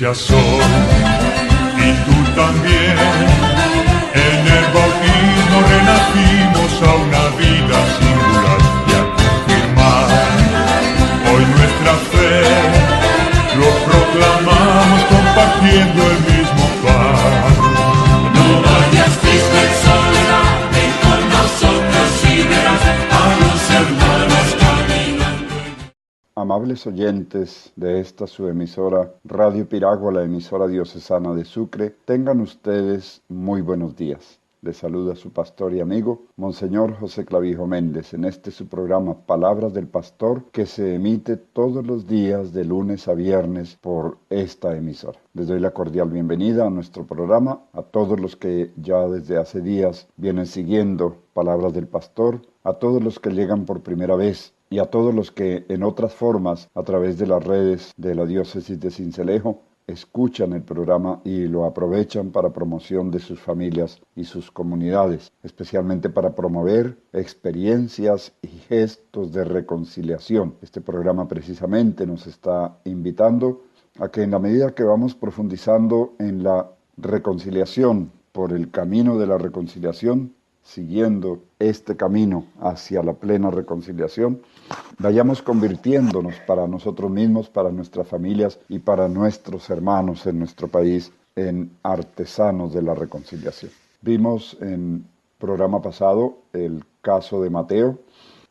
iglesia soy, y tú también. En el bautismo renacimos a una vida singular y a confirmar hoy nuestra fe. Lo proclamamos compartiendo el mismo pan. No vayas triste en soledad, ven con nosotros y verás a los hermanos caminando. Amables oyentes de esta su emisora Radio Piragua, la emisora diocesana de Sucre, tengan ustedes muy buenos días. Les saluda su pastor y amigo, Monseñor José Clavijo Méndez, en este su programa Palabras del Pastor, que se emite todos los días de lunes a viernes por esta emisora. Les doy la cordial bienvenida a nuestro programa, a todos los que ya desde hace días vienen siguiendo Palabras del Pastor, a todos los que llegan por primera vez, y a todos los que en otras formas, a través de las redes de la diócesis de Sincelejo, escuchan el programa y lo aprovechan para promoción de sus familias y sus comunidades, especialmente para promover experiencias y gestos de reconciliación. Este programa precisamente nos está invitando a que en la medida que vamos profundizando en la reconciliación, por el camino de la reconciliación, siguiendo este camino hacia la plena reconciliación, vayamos convirtiéndonos para nosotros mismos, para nuestras familias y para nuestros hermanos en nuestro país en artesanos de la reconciliación. Vimos en programa pasado el caso de Mateo,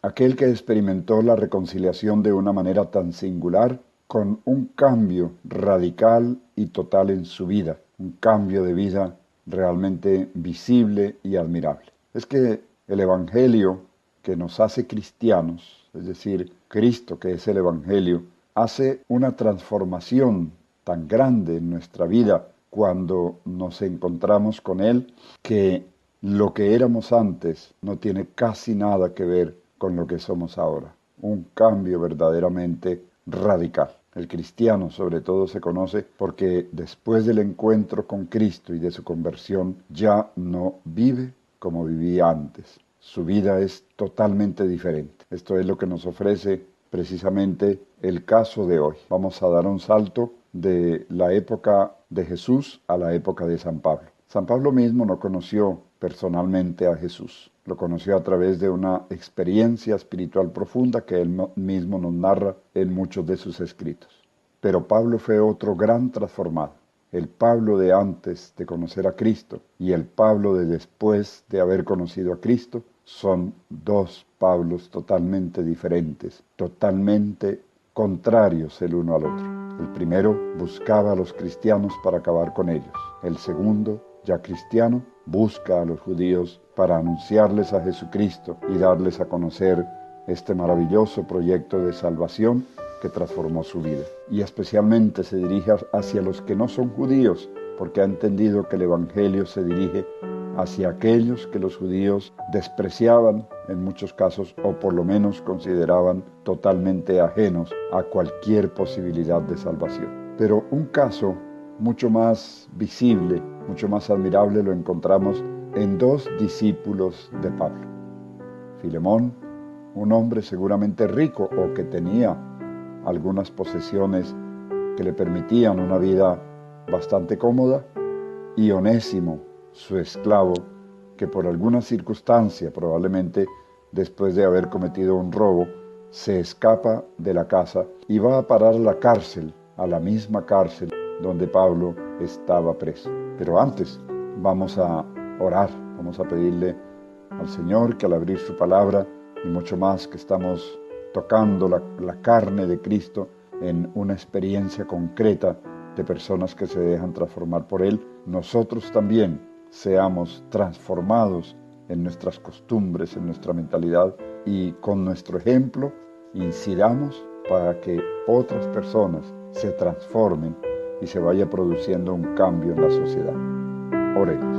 aquel que experimentó la reconciliación de una manera tan singular, con un cambio radical y total en su vida, un cambio de vida realmente visible y admirable. Es que el Evangelio que nos hace cristianos, es decir, Cristo, que es el Evangelio, hace una transformación tan grande en nuestra vida cuando nos encontramos con Él, que lo que éramos antes no tiene casi nada que ver con lo que somos ahora. Un cambio verdaderamente radical. El cristiano sobre todo se conoce porque después del encuentro con Cristo y de su conversión ya no vive como vivía antes. Su vida es totalmente diferente. Esto es lo que nos ofrece precisamente el caso de hoy. Vamos a dar un salto de la época de Jesús a la época de San Pablo. San Pablo mismo no conoció personalmente a Jesús. Lo conoció a través de una experiencia espiritual profunda que él mismo nos narra en muchos de sus escritos. Pero Pablo fue otro gran transformado. El Pablo de antes de conocer a Cristo y el Pablo de después de haber conocido a Cristo son dos Pablos totalmente diferentes, totalmente contrarios el uno al otro. El primero buscaba a los cristianos para acabar con ellos. El segundo, ya cristiano, busca a los judíos para anunciarles a Jesucristo y darles a conocer este maravilloso proyecto de salvación que transformó su vida. Y especialmente se dirige hacia los que no son judíos, porque ha entendido que el Evangelio se dirige hacia aquellos que los judíos despreciaban en muchos casos, o por lo menos consideraban totalmente ajenos a cualquier posibilidad de salvación. Pero un caso mucho más visible, mucho más admirable lo encontramos en dos discípulos de Pablo. Filemón, un hombre seguramente rico o que tenía algunas posesiones que le permitían una vida bastante cómoda, y Onésimo, su esclavo, que por alguna circunstancia, probablemente después de haber cometido un robo, se escapa de la casa y va a parar a la cárcel, a la misma cárcel donde Pablo estaba preso. Pero antes vamos a orar, vamos a pedirle al Señor que al abrir su palabra y mucho más que estamos tocando la carne de Cristo en una experiencia concreta de personas que se dejan transformar por Él, nosotros también seamos transformados en nuestras costumbres, en nuestra mentalidad, y con nuestro ejemplo incidamos para que otras personas se transformen y se vaya produciendo un cambio en la sociedad. Oremos.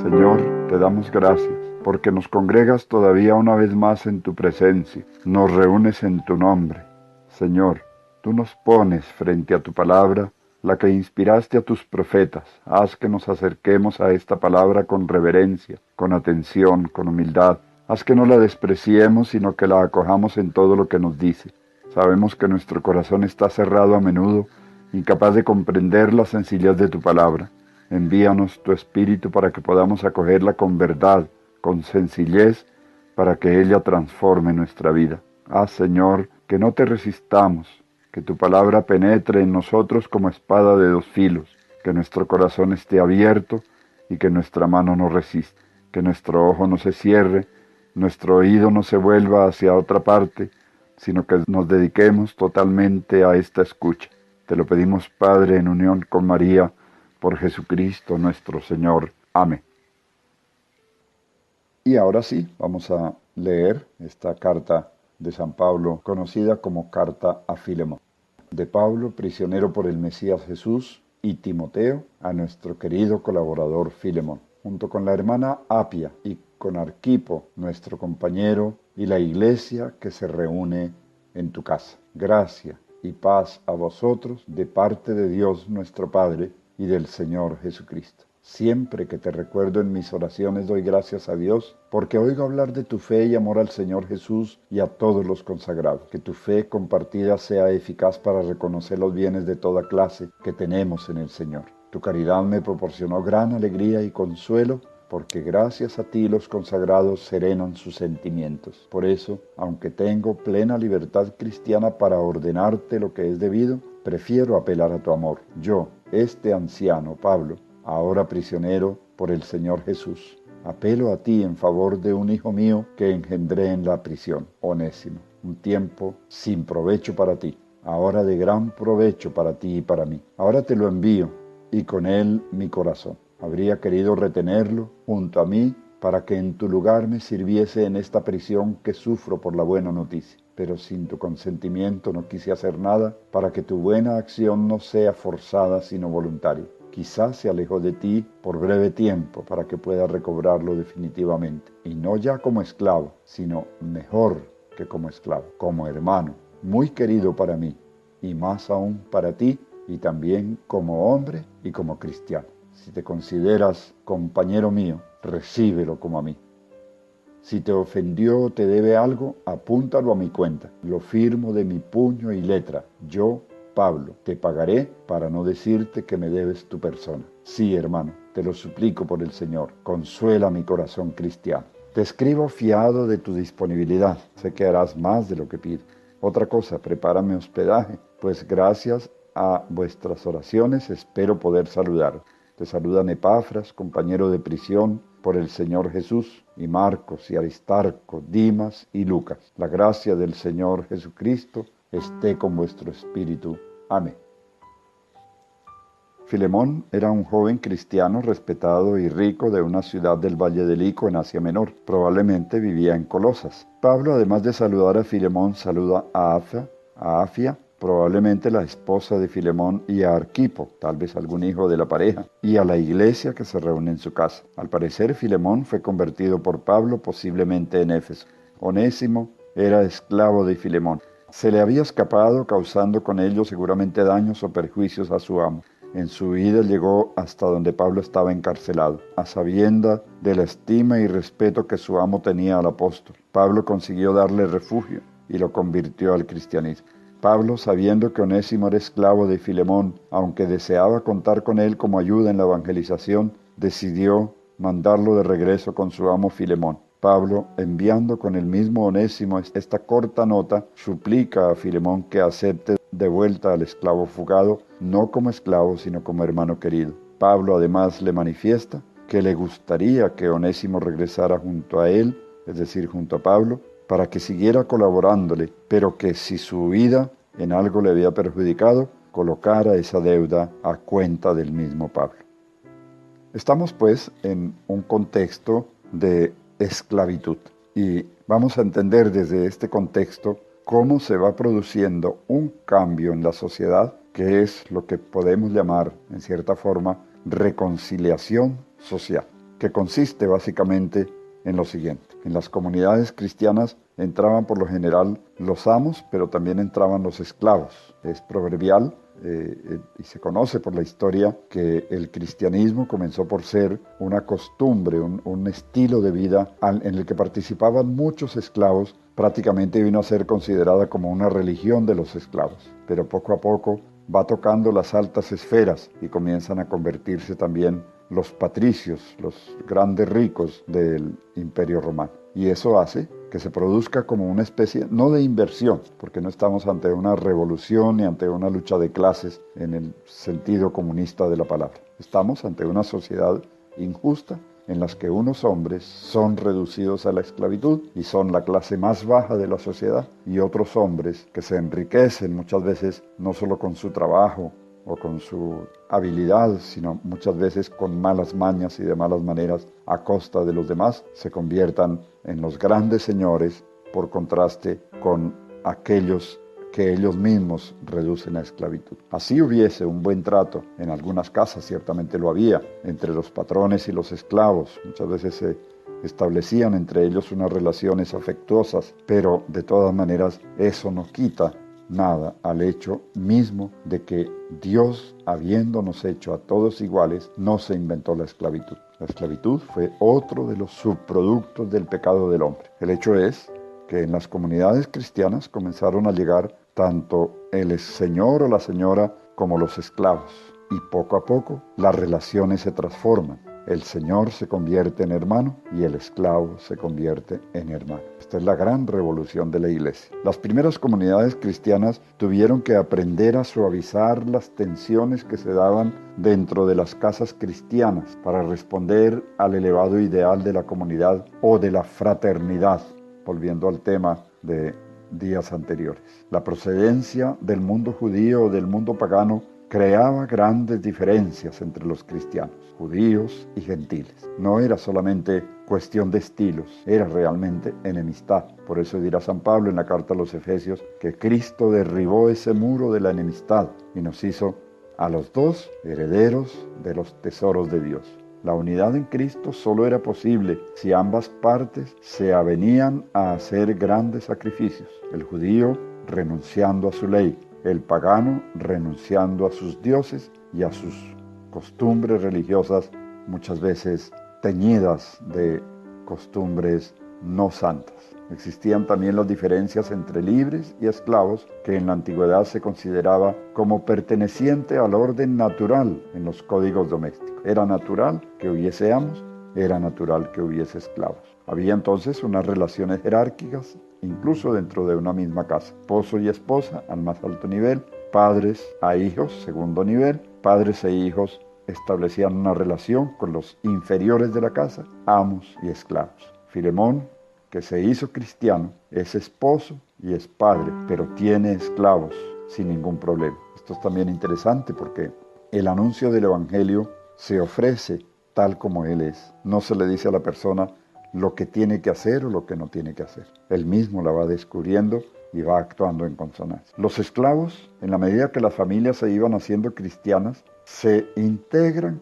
Señor, te damos gracias porque nos congregas todavía una vez más en tu presencia, nos reúnes en tu nombre. Señor, tú nos pones frente a tu palabra, la que inspiraste a tus profetas. Haz que nos acerquemos a esta palabra con reverencia, con atención, con humildad. Haz que no la despreciemos, sino que la acojamos en todo lo que nos dice. Sabemos que nuestro corazón está cerrado a menudo, incapaz de comprender la sencillez de tu palabra. Envíanos tu Espíritu para que podamos acogerla con verdad, con sencillez, para que ella transforme nuestra vida. Haz, Señor, que no te resistamos, que tu palabra penetre en nosotros como espada de dos filos, que nuestro corazón esté abierto y que nuestra mano no resista, que nuestro ojo no se cierre, nuestro oído no se vuelva hacia otra parte, sino que nos dediquemos totalmente a esta escucha. Te lo pedimos, Padre, en unión con María, por Jesucristo nuestro Señor. Amén. Y ahora sí, vamos a leer esta carta de San Pablo, conocida como Carta a Filemón. De Pablo, prisionero por el Mesías Jesús, y Timoteo, a nuestro querido colaborador Filemón, junto con la hermana Apia y con Arquipo, nuestro compañero, y la iglesia que se reúne en tu casa. Gracia y paz a vosotros de parte de Dios nuestro Padre y del Señor Jesucristo. Siempre que te recuerdo en mis oraciones doy gracias a Dios, porque oigo hablar de tu fe y amor al Señor Jesús y a todos los consagrados. Que tu fe compartida sea eficaz para reconocer los bienes de toda clase que tenemos en el Señor. Tu caridad me proporcionó gran alegría y consuelo, porque gracias a ti los consagrados serenan sus sentimientos. Por eso, aunque tengo plena libertad cristiana para ordenarte lo que es debido, prefiero apelar a tu amor. Yo, este anciano, Pablo, ahora prisionero por el Señor Jesús, apelo a ti en favor de un hijo mío que engendré en la prisión, Onésimo, un tiempo sin provecho para ti, ahora de gran provecho para ti y para mí. Ahora te lo envío, y con él mi corazón. Habría querido retenerlo junto a mí para que en tu lugar me sirviese en esta prisión que sufro por la buena noticia. Pero sin tu consentimiento no quise hacer nada para que tu buena acción no sea forzada sino voluntaria. Quizás se alejó de ti por breve tiempo para que pueda recobrarlo definitivamente. Y no ya como esclavo, sino mejor que como esclavo, como hermano, muy querido para mí, y más aún para ti, y también como hombre y como cristiano. Si te consideras compañero mío, recíbelo como a mí. Si te ofendió o te debe algo, apúntalo a mi cuenta. Lo firmo de mi puño y letra. Yo, Pablo, te pagaré para no decirte que me debes tu persona. Sí, hermano, te lo suplico por el Señor. Consuela mi corazón cristiano. Te escribo fiado de tu disponibilidad. Sé que harás más de lo que pido. Otra cosa, prepárame hospedaje, pues gracias a vuestras oraciones espero poder saludar. Te saludan Epafras, compañero de prisión por el Señor Jesús, y Marcos y Aristarco, Dimas y Lucas. La gracia del Señor Jesucristo esté con vuestro espíritu. Amén. Filemón era un joven cristiano respetado y rico de una ciudad del Valle del Ico en Asia Menor. Probablemente vivía en Colosas. Pablo, además de saludar a Filemón, saluda a Afia, probablemente la esposa de Filemón, y a Arquipo, tal vez algún hijo de la pareja, y a la iglesia que se reúne en su casa. Al parecer, Filemón fue convertido por Pablo, posiblemente en Éfeso. Onésimo era esclavo de Filemón. Se le había escapado, causando con ello seguramente daños o perjuicios a su amo. En su huida llegó hasta donde Pablo estaba encarcelado, a sabienda de la estima y respeto que su amo tenía al apóstol. Pablo consiguió darle refugio y lo convirtió al cristianismo. Pablo, sabiendo que Onésimo era esclavo de Filemón, aunque deseaba contar con él como ayuda en la evangelización, decidió mandarlo de regreso con su amo Filemón. Pablo, enviando con el mismo Onésimo esta corta nota, suplica a Filemón que acepte de vuelta al esclavo fugado, no como esclavo, sino como hermano querido. Pablo además le manifiesta que le gustaría que Onésimo regresara junto a él, es decir, junto a Pablo, para que siguiera colaborándole, pero que si su huida en algo le había perjudicado, colocara esa deuda a cuenta del mismo Pablo. Estamos pues en un contexto de esclavitud y vamos a entender desde este contexto cómo se va produciendo un cambio en la sociedad, que es lo que podemos llamar, en cierta forma, reconciliación social, que consiste básicamente en lo siguiente. En las comunidades cristianas entraban por lo general los amos, pero también entraban los esclavos. Es proverbial y se conoce por la historia que el cristianismo comenzó por ser una costumbre, un estilo de vida en el que participaban muchos esclavos. Prácticamente vino a ser considerada como una religión de los esclavos, pero poco a poco va tocando las altas esferas y comienzan a convertirse también los patricios, los grandes ricos del Imperio Romano. Y eso hace que se produzca como una especie, no de inversión, porque no estamos ante una revolución ni ante una lucha de clases en el sentido comunista de la palabra. Estamos ante una sociedad injusta en las que unos hombres son reducidos a la esclavitud y son la clase más baja de la sociedad, y otros hombres que se enriquecen muchas veces no solo con su trabajo o con su habilidad, sino muchas veces con malas mañas y de malas maneras a costa de los demás, se conviertan en los grandes señores, por contraste con aquellos que ellos mismos reducen a esclavitud. Así hubiese un buen trato, en algunas casas ciertamente lo había, entre los patrones y los esclavos. Muchas veces se establecían entre ellos unas relaciones afectuosas, pero de todas maneras eso no quita nada al hecho mismo de que Dios, habiéndonos hecho a todos iguales, no se inventó la esclavitud. La esclavitud fue otro de los subproductos del pecado del hombre. El hecho es que en las comunidades cristianas comenzaron a llegar tanto el señor o la señora como los esclavos, y poco a poco las relaciones se transforman. El señor se convierte en hermano y el esclavo se convierte en hermano. Esta es la gran revolución de la iglesia. Las primeras comunidades cristianas tuvieron que aprender a suavizar las tensiones que se daban dentro de las casas cristianas para responder al elevado ideal de la comunidad o de la fraternidad, volviendo al tema de días anteriores. La procedencia del mundo judío o del mundo pagano creaba grandes diferencias entre los cristianos, judíos y gentiles. No era solamente cuestión de estilos, era realmente enemistad. Por eso dirá San Pablo en la carta a los Efesios que Cristo derribó ese muro de la enemistad y nos hizo a los dos herederos de los tesoros de Dios. La unidad en Cristo solo era posible si ambas partes se avenían a hacer grandes sacrificios. El judío renunciando a su ley, el pagano renunciando a sus dioses y a sus costumbres religiosas, muchas veces teñidas de costumbres no santas. Existían también las diferencias entre libres y esclavos, que en la antigüedad se consideraba como perteneciente al orden natural en los códigos domésticos. Era natural que hubiese amos, era natural que hubiese esclavos. Había entonces unas relaciones jerárquicas, incluso dentro de una misma casa. Esposo y esposa al más alto nivel, padres a hijos, segundo nivel, padres e hijos establecían una relación con los inferiores de la casa, amos y esclavos. Filemón, que se hizo cristiano, es esposo y es padre, pero tiene esclavos sin ningún problema. Esto es también interesante porque el anuncio del Evangelio se ofrece tal como Él es. No se le dice a la persona lo que tiene que hacer o lo que no tiene que hacer. Él mismo la va descubriendo y va actuando en consonancia. Los esclavos, en la medida que las familias se iban haciendo cristianas, se integran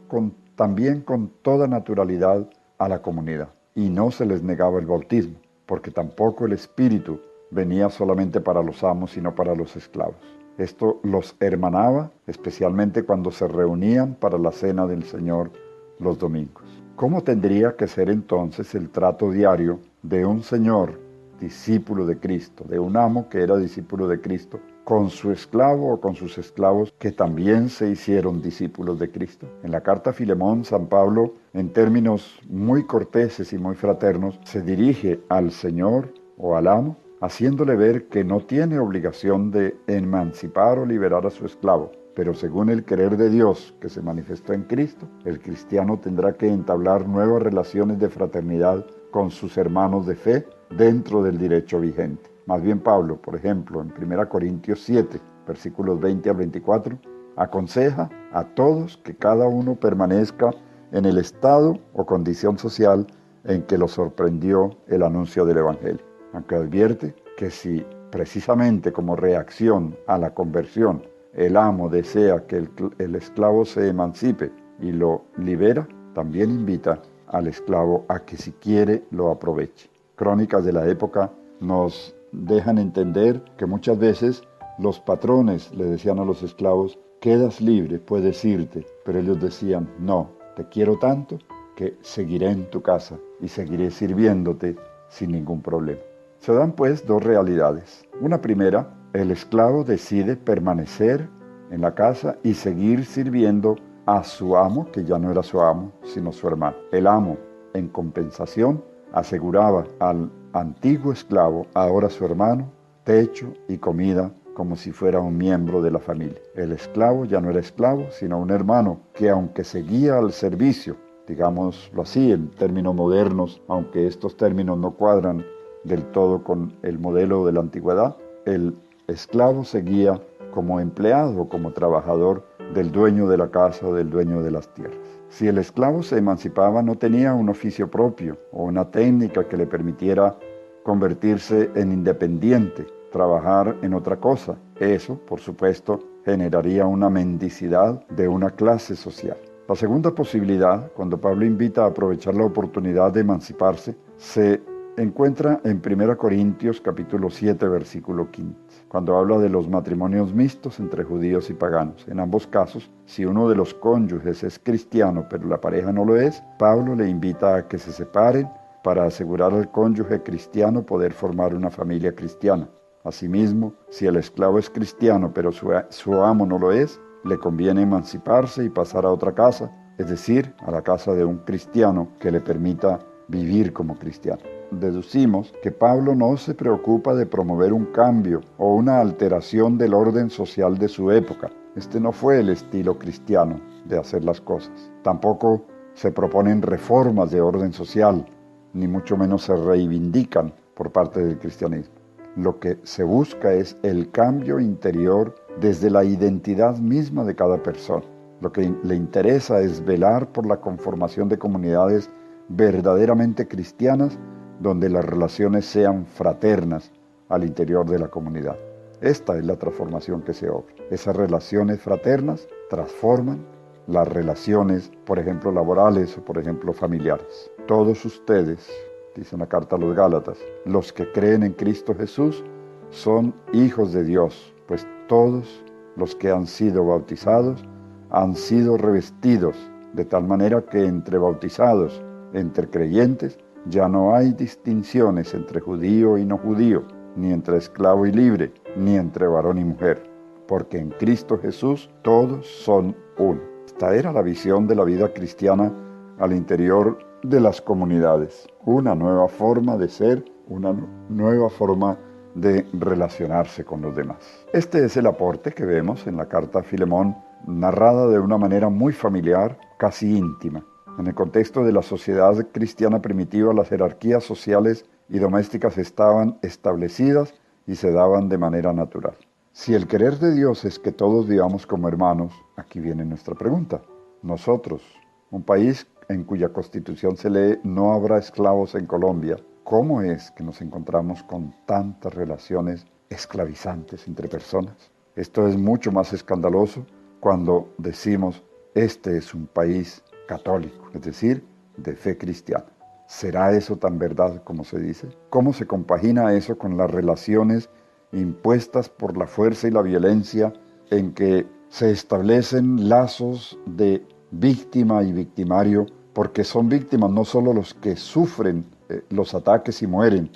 también con toda naturalidad a la comunidad. Y no se les negaba el bautismo, porque tampoco el Espíritu venía solamente para los amos, sino para los esclavos. Esto los hermanaba, especialmente cuando se reunían para la cena del Señor los domingos. ¿Cómo tendría que ser entonces el trato diario de un Señor discípulo de Cristo, de un amo que era discípulo de Cristo, con su esclavo o con sus esclavos que también se hicieron discípulos de Cristo? En la carta a Filemón, San Pablo, en términos muy corteses y muy fraternos, se dirige al Señor o al amo, haciéndole ver que no tiene obligación de emancipar o liberar a su esclavo, pero según el querer de Dios que se manifestó en Cristo, el cristiano tendrá que entablar nuevas relaciones de fraternidad con sus hermanos de fe dentro del derecho vigente. Más bien Pablo, por ejemplo, en 1 Corintios 7, versículos 20 al 24, aconseja a todos que cada uno permanezca en el estado o condición social en que lo sorprendió el anuncio del Evangelio. Aunque advierte que si precisamente como reacción a la conversión el amo desea que el esclavo se emancipe y lo libera, también invita al esclavo a que si quiere lo aproveche. Crónicas de la época nos dejan entender que muchas veces los patrones le decían a los esclavos quedas libre, puedes irte. Pero ellos decían, no, te quiero tanto que seguiré en tu casa y seguiré sirviéndote sin ningún problema. Se dan pues dos realidades. Una primera, el esclavo decide permanecer en la casa y seguir sirviendo a su amo, que ya no era su amo, sino su hermano. El amo, en compensación, aseguraba al antiguo esclavo, ahora su hermano, techo y comida como si fuera un miembro de la familia. El esclavo ya no era esclavo, sino un hermano que, aunque seguía al servicio, digámoslo así en términos modernos, aunque estos términos no cuadran del todo con el modelo de la antigüedad, el esclavo seguía como empleado o como trabajador del dueño de la casa o del dueño de las tierras. Si el esclavo se emancipaba, no tenía un oficio propio o una técnica que le permitiera convertirse en independiente, trabajar en otra cosa. Eso, por supuesto, generaría una mendicidad de una clase social. La segunda posibilidad, cuando Pablo invita a aprovechar la oportunidad de emanciparse, se encuentra en 1 Corintios capítulo 7, versículo 15, cuando habla de los matrimonios mixtos entre judíos y paganos. En ambos casos, si uno de los cónyuges es cristiano, pero la pareja no lo es, Pablo le invita a que se separen para asegurar al cónyuge cristiano poder formar una familia cristiana. Asimismo, si el esclavo es cristiano, pero su amo no lo es, le conviene emanciparse y pasar a otra casa, es decir, a la casa de un cristiano que le permita vivir como cristiano. Deducimos que Pablo no se preocupa de promover un cambio o una alteración del orden social de su época. Este no fue el estilo cristiano de hacer las cosas. Tampoco se proponen reformas de orden social, ni mucho menos se reivindican por parte del cristianismo. Lo que se busca es el cambio interior desde la identidad misma de cada persona. Lo que le interesa es velar por la conformación de comunidades verdaderamente cristianas, donde las relaciones sean fraternas al interior de la comunidad. Esta es la transformación que se obra. Esas relaciones fraternas transforman las relaciones, por ejemplo, laborales o, por ejemplo, familiares. Todos ustedes, dice en la carta a los Gálatas, los que creen en Cristo Jesús son hijos de Dios, pues todos los que han sido bautizados han sido revestidos, de tal manera que entre bautizados, entre creyentes, ya no hay distinciones entre judío y no judío, ni entre esclavo y libre, ni entre varón y mujer, porque en Cristo Jesús todos son uno. Esta era la visión de la vida cristiana al interior de las comunidades, una nueva forma de ser, una nueva forma de relacionarse con los demás. Este es el aporte que vemos en la carta a Filemón, narrada de una manera muy familiar, casi íntima. En el contexto de la sociedad cristiana primitiva, las jerarquías sociales y domésticas estaban establecidas y se daban de manera natural. Si el querer de Dios es que todos vivamos como hermanos, aquí viene nuestra pregunta. Nosotros, un país en cuya constitución se lee no habrá esclavos en Colombia, ¿cómo es que nos encontramos con tantas relaciones esclavizantes entre personas? Esto es mucho más escandaloso cuando decimos este es un país católico, es decir, de fe cristiana. ¿Será eso tan verdad como se dice? ¿Cómo se compagina eso con las relaciones impuestas por la fuerza y la violencia en que se establecen lazos de víctima y victimario, porque son víctimas no solo los que sufren los ataques y mueren,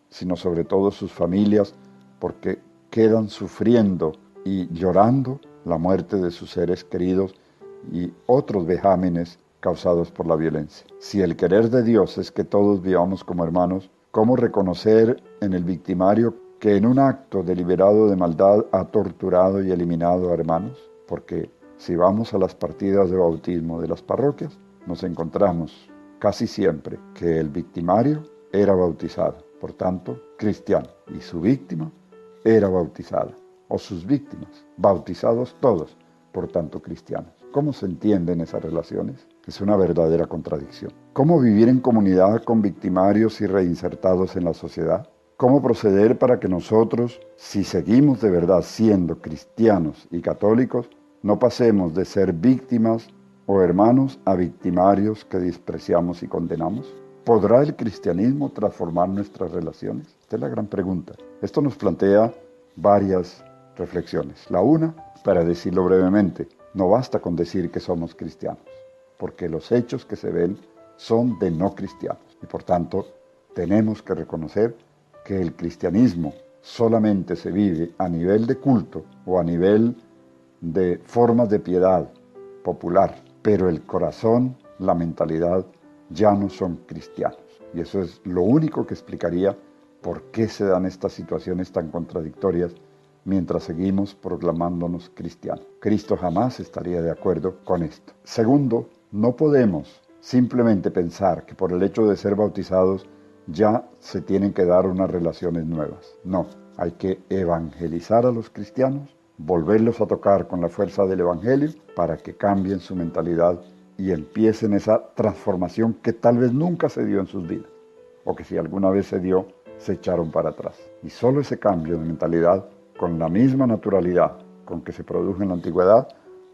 sino sobre todo sus familias, porque quedan sufriendo y llorando la muerte de sus seres queridos y otros vejámenes causados por la violencia? Si el querer de Dios es que todos vivamos como hermanos, ¿cómo reconocer en el victimario que en un acto deliberado de maldad ha torturado y eliminado a hermanos? Porque si vamos a las partidas de bautismo de las parroquias, nos encontramos casi siempre que el victimario era bautizado, por tanto, cristiano, y su víctima era bautizada, o sus víctimas, bautizados todos, por tanto, cristianos. ¿Cómo se entienden esas relaciones? Es una verdadera contradicción. ¿Cómo vivir en comunidad con victimarios y reinsertados en la sociedad? ¿Cómo proceder para que nosotros, si seguimos de verdad siendo cristianos y católicos, no pasemos de ser víctimas o hermanos a victimarios que despreciamos y condenamos? ¿Podrá el cristianismo transformar nuestras relaciones? Esta es la gran pregunta. Esto nos plantea varias reflexiones. La una, para decirlo brevemente, no basta con decir que somos cristianos, porque los hechos que se ven son de no cristianos. Y por tanto, tenemos que reconocer que el cristianismo solamente se vive a nivel de culto o a nivel de formas de piedad popular, pero el corazón, la mentalidad, ya no son cristianos. Y eso es lo único que explicaría por qué se dan estas situaciones tan contradictorias mientras seguimos proclamándonos cristianos. Cristo jamás estaría de acuerdo con esto. Segundo, no podemos simplemente pensar que por el hecho de ser bautizados ya se tienen que dar unas relaciones nuevas. No, hay que evangelizar a los cristianos, volverlos a tocar con la fuerza del evangelio para que cambien su mentalidad y empiecen esa transformación que tal vez nunca se dio en sus vidas, o que si alguna vez se dio, se echaron para atrás. Y solo ese cambio de mentalidad, con la misma naturalidad con que se produjo en la antigüedad,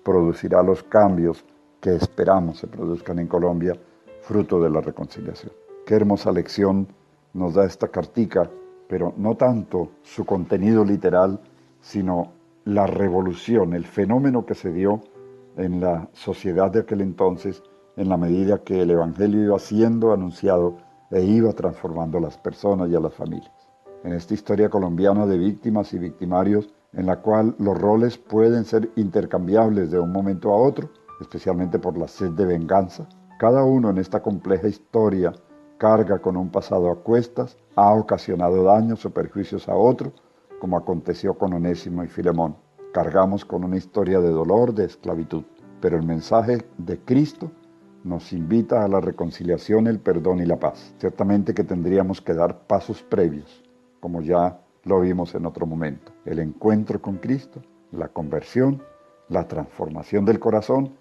producirá los cambios que esperamos se produzcan en Colombia, fruto de la reconciliación. Qué hermosa lección nos da esta cartica, pero no tanto su contenido literal, sino la revolución, el fenómeno que se dio en la sociedad de aquel entonces, en la medida que el evangelio iba siendo anunciado e iba transformando a las personas y a las familias. En esta historia colombiana de víctimas y victimarios, en la cual los roles pueden ser intercambiables de un momento a otro, especialmente por la sed de venganza, cada uno en esta compleja historia carga con un pasado a cuestas, ha ocasionado daños o perjuicios a otro, como aconteció con Onésimo y Filemón. Cargamos con una historia de dolor, de esclavitud, pero el mensaje de Cristo nos invita a la reconciliación, el perdón y la paz. Ciertamente que tendríamos que dar pasos previos, como ya lo vimos en otro momento. El encuentro con Cristo, la conversión, la transformación del corazón,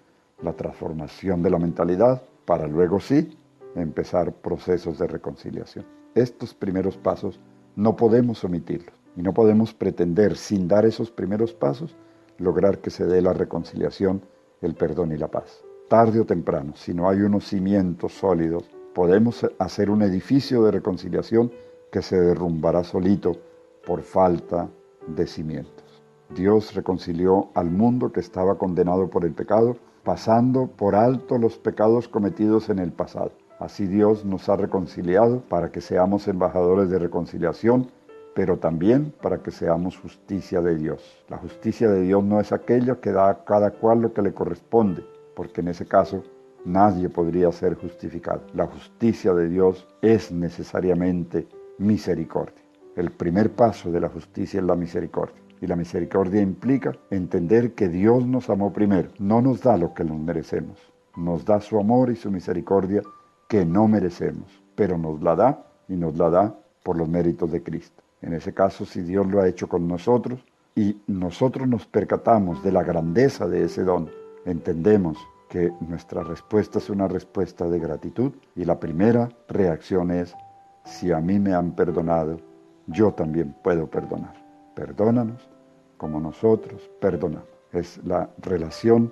la transformación de la mentalidad, para luego sí empezar procesos de reconciliación. Estos primeros pasos no podemos omitirlos y no podemos pretender, sin dar esos primeros pasos, lograr que se dé la reconciliación, el perdón y la paz. Tarde o temprano, si no hay unos cimientos sólidos, podemos hacer un edificio de reconciliación que se derrumbará solito por falta de cimientos. Dios reconcilió al mundo que estaba condenado por el pecado, pasando por alto los pecados cometidos en el pasado. Así Dios nos ha reconciliado para que seamos embajadores de reconciliación, pero también para que seamos justicia de Dios. La justicia de Dios no es aquella que da a cada cual lo que le corresponde, porque en ese caso nadie podría ser justificado. La justicia de Dios es necesariamente misericordia. El primer paso de la justicia es la misericordia. Y la misericordia implica entender que Dios nos amó primero. No nos da lo que nos merecemos. Nos da su amor y su misericordia que no merecemos, pero nos la da y nos la da por los méritos de Cristo. En ese caso, si Dios lo ha hecho con nosotros y nosotros nos percatamos de la grandeza de ese don, entendemos que nuestra respuesta es una respuesta de gratitud y la primera reacción es: si a mí me han perdonado, yo también puedo perdonar. Perdónanos como nosotros perdonamos. Es la relación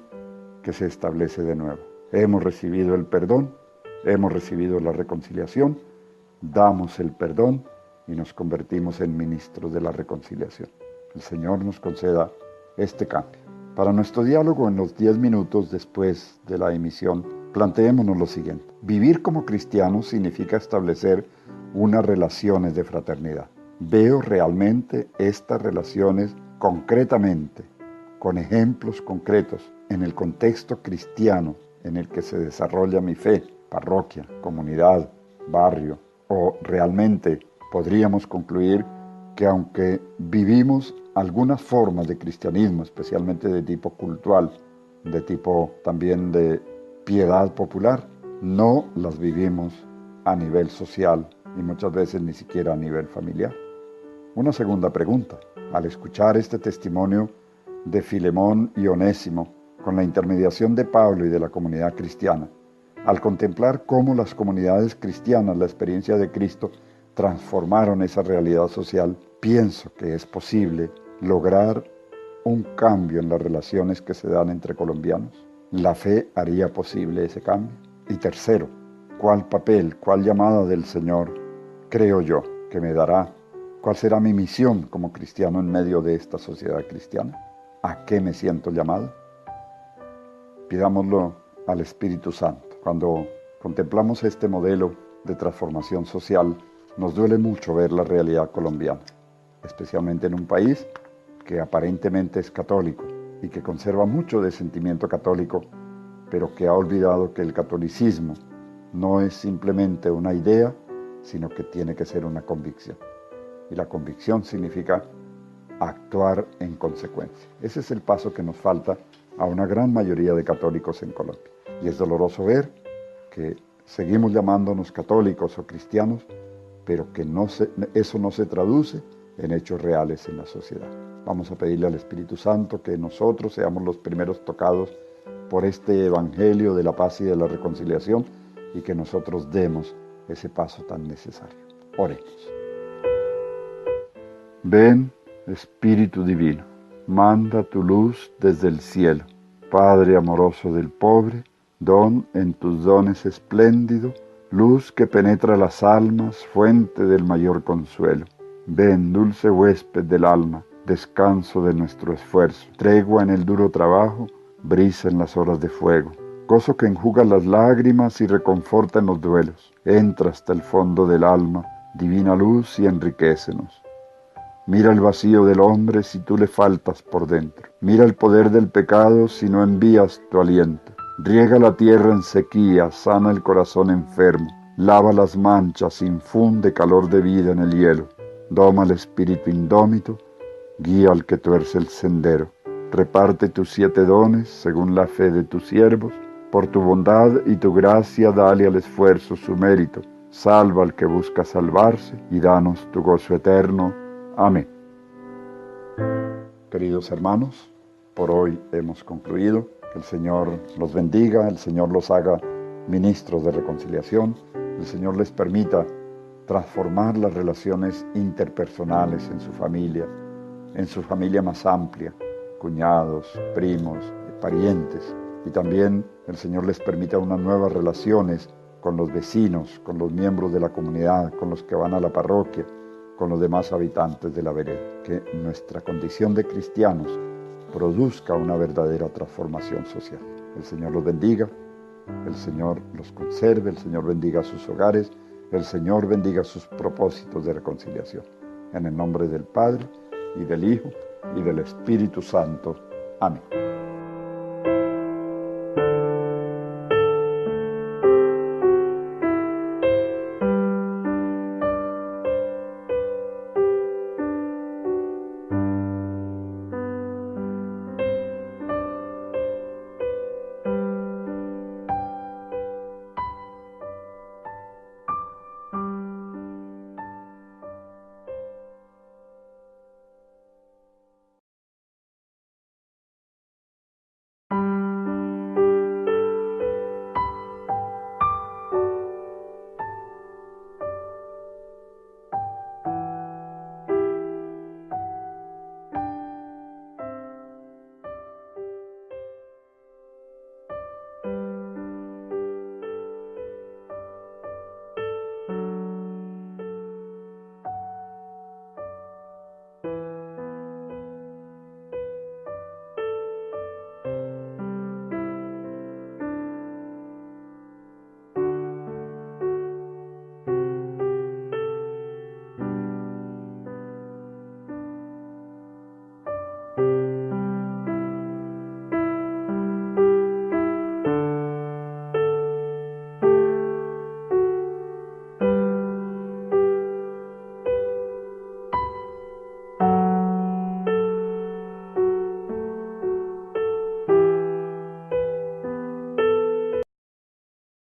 que se establece de nuevo. Hemos recibido el perdón, hemos recibido la reconciliación, damos el perdón y nos convertimos en ministros de la reconciliación. El Señor nos conceda este cambio. Para nuestro diálogo en los 10 minutos después de la emisión, planteémonos lo siguiente. Vivir como cristianos significa establecer unas relaciones de fraternidad. Veo realmente estas relaciones concretamente, con ejemplos concretos, en el contexto cristiano en el que se desarrolla mi fe, parroquia, comunidad, barrio, o realmente podríamos concluir que aunque vivimos algunas formas de cristianismo, especialmente de tipo cultural, de tipo también de piedad popular, no las vivimos a nivel social y muchas veces ni siquiera a nivel familiar. Una segunda pregunta: al escuchar este testimonio de Filemón y Onésimo, con la intermediación de Pablo y de la comunidad cristiana, al contemplar cómo las comunidades cristianas, la experiencia de Cristo, transformaron esa realidad social, pienso que es posible lograr un cambio en las relaciones que se dan entre colombianos. La fe haría posible ese cambio. Y tercero, ¿cuál papel, cuál llamada del Señor creo yo que me dará ¿Cuál será mi misión como cristiano en medio de esta sociedad cristiana? ¿A qué me siento llamado? Pidámoslo al Espíritu Santo. Cuando contemplamos este modelo de transformación social, nos duele mucho ver la realidad colombiana, especialmente en un país que aparentemente es católico y que conserva mucho de sentimiento católico, pero que ha olvidado que el catolicismo no es simplemente una idea, sino que tiene que ser una convicción. Y la convicción significa actuar en consecuencia. Ese es el paso que nos falta a una gran mayoría de católicos en Colombia. Y es doloroso ver que seguimos llamándonos católicos o cristianos, pero que eso no se traduce en hechos reales en la sociedad. Vamos a pedirle al Espíritu Santo que nosotros seamos los primeros tocados por este Evangelio de la paz y de la reconciliación y que nosotros demos ese paso tan necesario. Oremos. Ven, Espíritu Divino, manda tu luz desde el cielo. Padre amoroso del pobre, don en tus dones espléndido, luz que penetra las almas, fuente del mayor consuelo. Ven, dulce huésped del alma, descanso de nuestro esfuerzo, tregua en el duro trabajo, brisa en las horas de fuego, gozo que enjuga las lágrimas y reconforta en los duelos. Entra hasta el fondo del alma, divina luz, y enriquécenos. Mira el vacío del hombre si tú le faltas por dentro. Mira el poder del pecado si no envías tu aliento. Riega la tierra en sequía, sana el corazón enfermo. Lava las manchas, infunde calor de vida en el hielo. Doma el espíritu indómito, guía al que tuerce el sendero. Reparte tus 7 dones según la fe de tus siervos. Por tu bondad y tu gracia dale al esfuerzo su mérito. Salva al que busca salvarse y danos tu gozo eterno. Amén. Queridos hermanos, por hoy hemos concluido. Que el Señor los bendiga, el Señor los haga ministros de reconciliación, el Señor les permita transformar las relaciones interpersonales en su familia más amplia, cuñados, primos, parientes, y también el Señor les permita unas nuevas relaciones con los vecinos, con los miembros de la comunidad, con los que van a la parroquia, con los demás habitantes de la vereda. Que nuestra condición de cristianos produzca una verdadera transformación social. El Señor los bendiga, el Señor los conserve, el Señor bendiga sus hogares, el Señor bendiga sus propósitos de reconciliación. En el nombre del Padre, y del Hijo, y del Espíritu Santo. Amén.